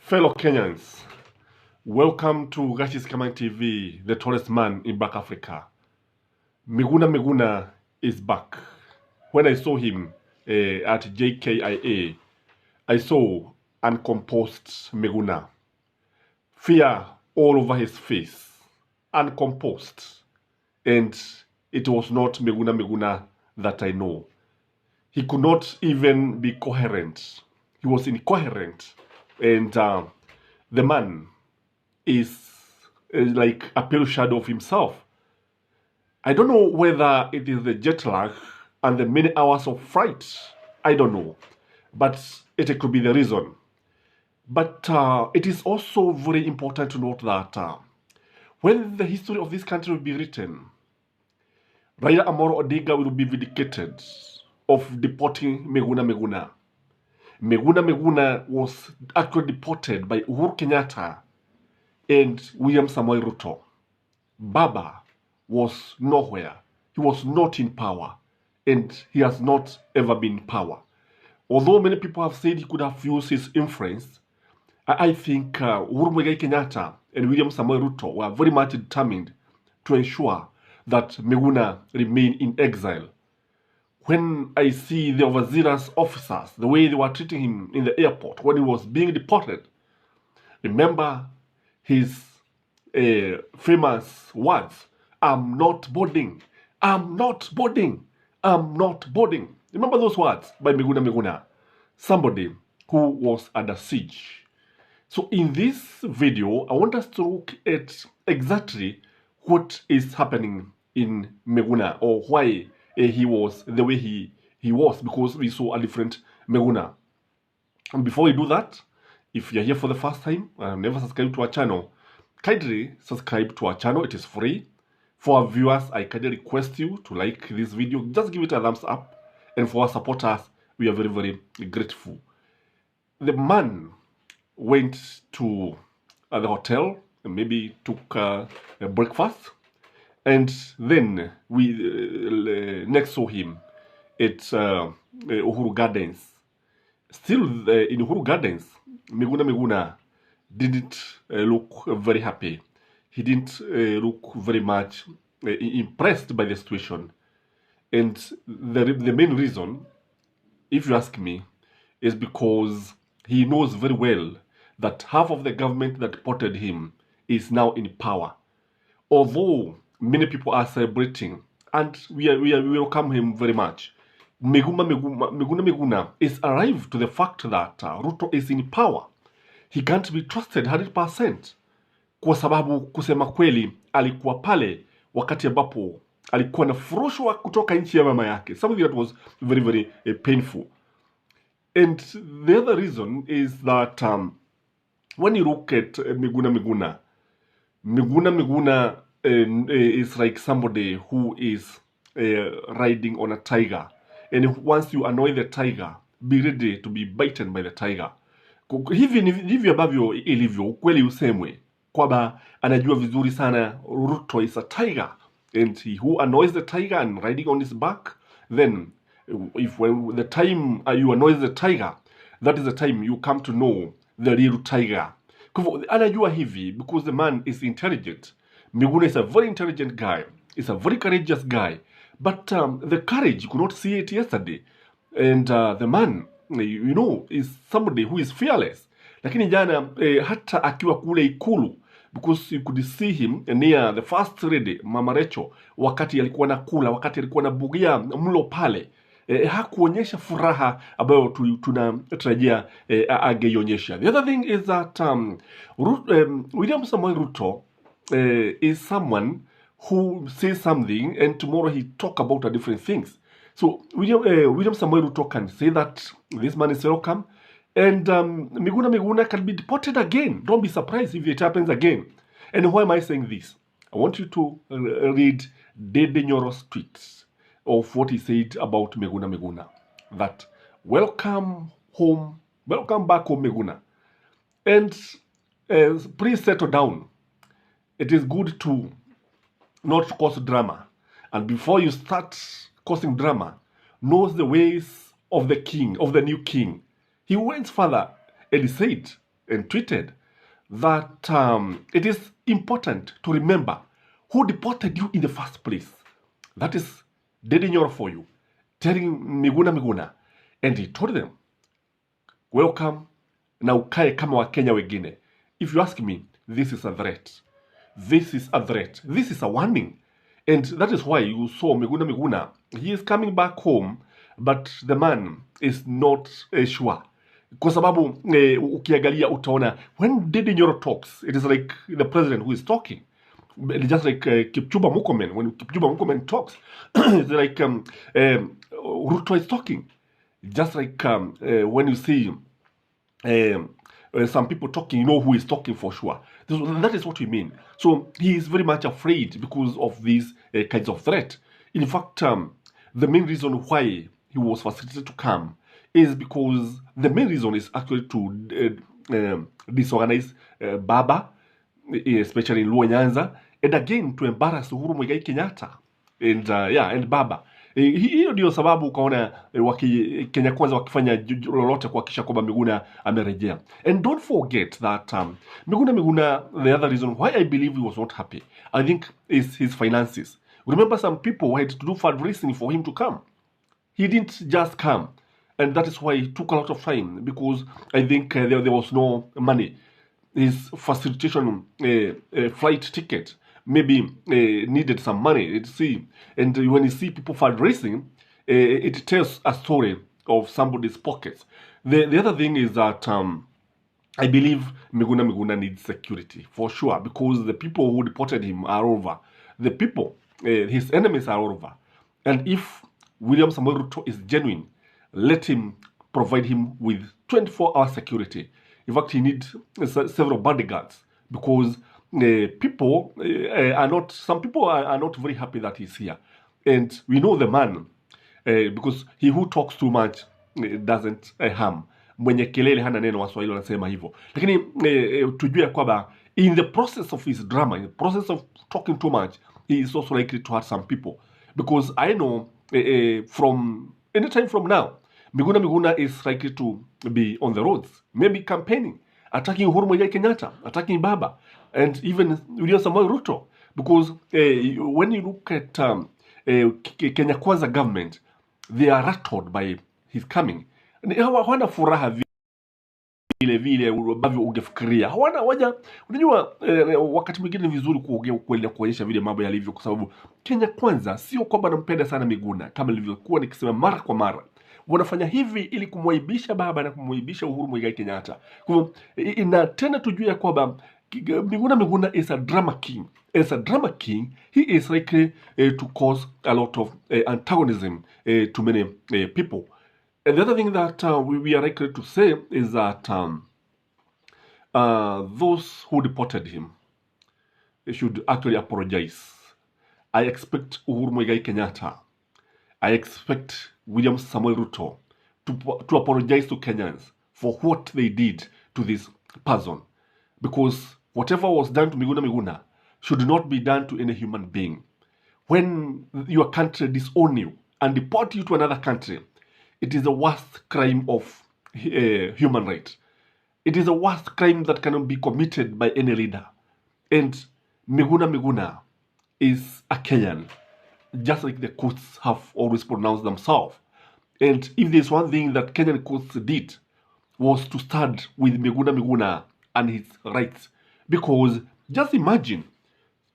Fellow Kenyans, welcome to Gashi's Command TV, the tallest man in Black Africa. Miguna is back. When I saw him at JKIA, I saw uncomposed Miguna. Fear all over his face, uncomposed. And it was not Miguna that I know. He could not even be coherent. He was incoherent. And the man is like a pale shadow of himself. I don't know whether it is the jet lag and the many hours of flight. I don't know. But it could be the reason. But it is also very important to note that when the history of this country will be written, Raila Amolo Odinga will be vindicated of deporting Miguna. Miguna was actually deported by Uhuru Kenyatta and William Samoei Ruto. Baba was nowhere. He was not in power, and he has not ever been in power. Although many people have said he could have used his influence, I think Uhuru Muigai Kenyatta and William Samoei Ruto were very much determined to ensure that Miguna remained in exile. When I see the overzealous officers, the way they were treating him in the airport when he was being deported, remember his famous words, "I'm not boarding, I'm not boarding, I'm not boarding." Remember those words by Miguna, somebody who was under siege. So in this video, I want us to look at exactly what is happening in Miguna, or why he was the way he was, because we saw a different Miguna. And before we do that, if you're here for the first time and have never subscribed to our channel, kindly subscribe to our channel. It is free. For our viewers, I kindly request you to like this video. Just give it a thumbs up. And for our supporters, we are very, very grateful. The man went to the hotel and maybe took a breakfast. And then we next saw him at Uhuru Gardens. Still in Uhuru Gardens, Miguna didn't look very happy. He didn't look very much impressed by the situation. And the main reason, if you ask me, is because he knows very well that half of the government that deported him is now in power. Although many people are celebrating, and we welcome him very much, Miguna is arrived to the fact that Ruto is in power. He can't be trusted 100%, kwa sababu kusema kweli alikuwa pale wakati ambapo alikuwa na furushwa kutoka nchi ya mama yake, something that was very, very painful. And the other reason is that when you look at Miguna is like somebody who is riding on a tiger. And once you annoy the tiger, be ready to be bitten by the tiger. Hivi ambavyo ilivyo, ukweli usemwe, kwamba anajua vizuri sana Ruto is a tiger. And he who annoys the tiger and riding on his back, then when the time you annoy the tiger, that is the time you come to know the real tiger. Anajua hivi because the man is intelligent. Miguna is a very intelligent guy. He's a very courageous guy. But the courage, you could not see it yesterday. And the man, you know, is somebody who is fearless. Lakini jana, hata akiwa kule Ikulu, because you could see him near the first lady, Mama Rachel, wakati alikuwa nakula, wakati alikuwa nabugia mlo pale, hakuonyesha furaha ambayo tunatarajia angeionyesha. The other thing is that William Samoei Ruto is someone who says something and tomorrow he talk about a different things. So William Samoei Ruto can say that this man is welcome, and Miguna can be deported again. Don't be surprised if it happens again. And why am I saying this? I want you to read Dede Nyoro's tweets of what he said about Miguna. That welcome home, welcome back home, Miguna. And please settle down. It is good to not cause drama. And before you start causing drama, knows the ways of the king, of the new king. He went further and he said and tweeted that it is important to remember who deported you in the first place. That is Dedi Nyoro for you, telling Miguna. And he told them, welcome, na ukae kama Wakenya wengine. If you ask me, this is a threat. This is a threat. This is a warning. And that is why you saw Miguna. He is coming back home, but the man is not sure. Kwa sababu ukiangalia utaona, when Dedi Nyoro talks, it is like the president who is talking. Just like Kipchumba Murkomen, when Kipchumba Murkomen talks, it's like Ruto is talking. Just like when you see some people talking, you know who is talking for sure. That is what we mean. So he is very much afraid because of these kinds of threat. In fact, the main reason why he was facilitated to come is because the main reason is actually to disorganize Baba, especially in Luo Nyanza, and again to embarrass Uhuru Muigai Kenyatta and Baba. Hiyo ndio sababu ukaona Kenya Kwanza wakifanya lolote kuhakikisha kwamba Miguna amerejea. And don't forget that Miguna, the other reason why I believe he was not happy, I think, is his finances. Remember, some people had to do fundraising for him to come. He didn't just come. And that is why it took a lot of time, because I think there was no money. His facilitation flight ticket maybe needed some money. And when you see people fundraising, it tells a story of somebody's pockets. The other thing is that I believe Miguna needs security for sure, because the people who deported him are over. The people, his enemies are over. And if William Samoei Ruto is genuine, let him provide him with 24-hour security. In fact, he needs several bodyguards, because people are not, some people are not very happy that he's here. And we know the man, because he who talks too much doesn't harm. Mwenye kelele hana neno, Waswahili wanasema hivyo. Lakini tujue kwamba in the process of his drama, in the process of talking too much, he is also likely to hurt some people. Because I know from any time from now, Miguna is likely to be on the roads, maybe campaigning, attacking Uhuru Muigai Kenyatta, attacking Baba, and even William Samoei Ruto. Because when you look at Kenya Kwanza government, they are rattled by his coming. Hawana furaha vile ambavyo ungefikiria. Unajua wakati mwingine ni vizuri kuongea ukweli na kuonyesha vile mambo yalivyo, kwa sababu Kenya Kwanza sio kwamba nampenda sana Miguna, kama nilivyokuwa nikisema mara kwa mara. Wanafanya hivi ili kumwaibisha Baba na kumwaibisha Uhuru Muigai Kenyatta. Kwa hivyo tena tujue kwamba Miguna is a drama king. As a drama king, he is likely to cause a lot of antagonism to many people. And the other thing that we are likely to say is that those who deported him should actually apologize. I expect Uhuru Muigai Kenyatta, I expect William Samoei Ruto to apologize to Kenyans for what they did to this person. Because whatever was done to Miguna should not be done to any human being. When your country disown you and deport you to another country, it is the worst crime of human rights. It is the worst crime that cannot be committed by any leader. And Miguna is a Kenyan, just like the courts have always pronounced themselves. And if there's one thing that Kenyan courts did, was to stand with Miguna and his rights. Because just imagine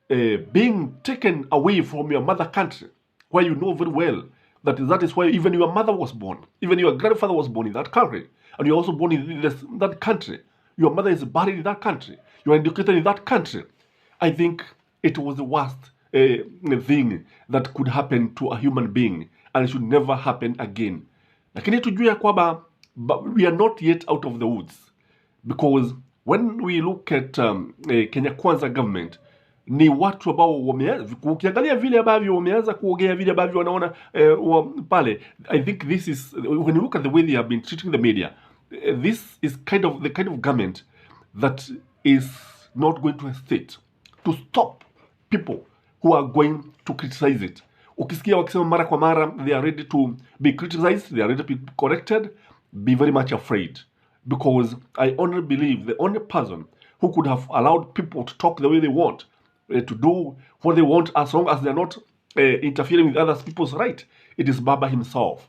being taken away from your mother country, where you know very well that is where even your mother was born, even your grandfather was born in that country, and you're also born in that country. Your mother is buried in that country. You are educated in that country. I think it was the worst thing that could happen to a human being, and it should never happen again. Lakini tujue kwamba we are not yet out of the woods, because when we look at Kenya Kwanza government, ni watu ambao wameanza ukiangalia vile ambavyo wameanza kuongea vile ambavyo wanaona pale. I think this is, when you look at the way they have been treating the media, this is the kind of government that is not going to hesitate to stop people who are going to criticize it. Ukisikia wakisema mara kwa mara, they are ready to be criticized, they are ready to be corrected, be very much afraid. because I only believe the only person who could have allowed people to talk the way they want, to do what they want, as long as they're not interfering with other people's right, it is Baba himself.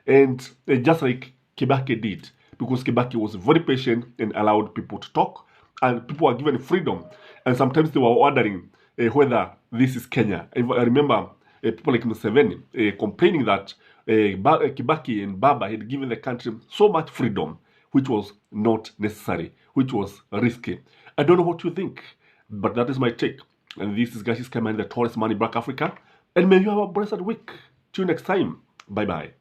And just like Kibaki did, because Kibaki was very patient and allowed people to talk, and people were given freedom. And sometimes they were wondering whether this is Kenya. I remember people like Museveni complaining that Kibaki and Baba had given the country so much freedom, which was not necessary, which was risky. I don't know what you think, but that is my take. And this is Gashis Kema in the Tallest Man in Black Africa. And may you have a blessed week. Till next time. Bye bye.